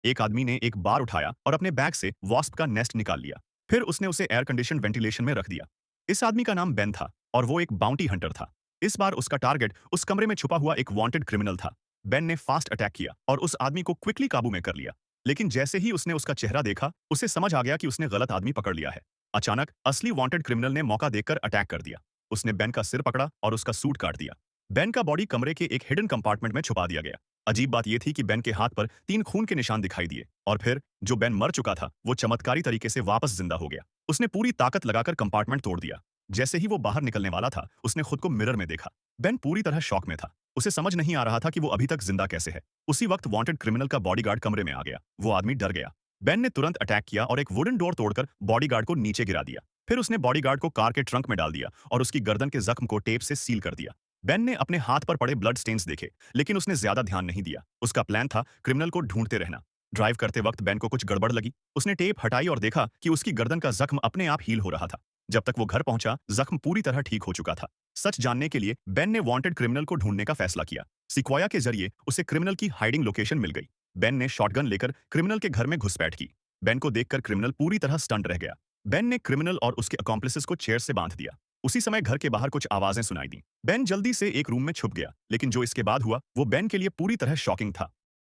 एक आदमी ने एक बार उठाया और अपने बैग से वॉस्प का नेस्ट निकाल लिया। फिर उसने उसे एयर कंडीशन वेंटिलेशन में रख दिया। इस आदमी का नाम बेन था और वो एक बाउंटी हंटर था। इस बार उसका टारगेट उस कमरे में छुपा हुआ एक वांटेड क्रिमिनल था। बेन ने फास्ट अटैक किया और उस आदमी को क्विकली काबू में कर लिया। लेकिन जैसे ही उसने उसका चेहरा देखा, उसे समझ आ गया कि उसने गलत आदमी पकड़ लिया है। अचानक असली वांटेड क्रिमिनल ने मौका देखकर अटैक कर दिया। उसने बेन का सिर पकड़ा और उसका सूट काट दिया। बेन का बॉडी कमरे के एक हिडन कंपार्टमेंट में छुपा दिया गया। अजीब बात यह थी कि बेन के हाथ पर 3 खून के निशान दिखाई दिए और फिर जो बेन मर चुका था वो चमत्कारी तरीके से वापस जिंदा हो गया। उसने पूरी ताकत लगाकर कंपार्टमेंट तोड़ दिया। जैसे ही वो बाहर निकलने वाला था, उसने खुद को मिरर में देखा। बेन पूरी तरह शॉक में था। उसे समझ नहीं आ रहा था कि वो अभी तक जिंदा कैसे है। उसी वक्त वांटेड क्रिमिनल का बॉडीगार्ड कमरे में आ गया। वो आदमी डर गया। बेन ने तुरंत अटैक किया और एक वुडन डोर तोड़कर बॉडीगार्ड को नीचे गिरा दिया। फिर उसने बॉडीगार्ड को कार के ट्रंक में डाल दिया और उसकी गर्दन के जख्म को टेप से सील कर दिया। बेन ने अपने हाथ पर पड़े ब्लड स्टेन्स देखे, लेकिन उसने ज्यादा ध्यान नहीं दिया। उसका प्लान था क्रिमिनल को ढूंढते रहना। ड्राइव करते वक्त बेन को कुछ गड़बड़ लगी। उसने टेप हटाई और देखा कि उसकी गर्दन का जख्म अपने आप हील हो रहा था। जब तक वो घर पहुंचा, जख्म पूरी तरह ठीक हो चुका था। सच जानने के लिए बेन ने वांटेड क्रिमिनल को ढूंढने का फैसला किया। सिक्वाया के जरिए उसे क्रिमिनल की हाइडिंग लोकेशन मिल गई। बेन ने शॉटगन लेकर क्रिमिनल के घर में घुसपैठ की। बेन को देखकर क्रिमिनल पूरी तरह स्टंट रह गया। बेन ने क्रिमिनल और उसके अकॉम्प्लिसेस को चेयर से बांध दिया। उसी समय घर के बाहर कुछ आवाजें सुनाई दी। बेन जल्दी से एक रूम में छुप गया, लेकिन जो इसके बाद हुआ वो बेन के लिए पूरी तरह शॉकिंग था।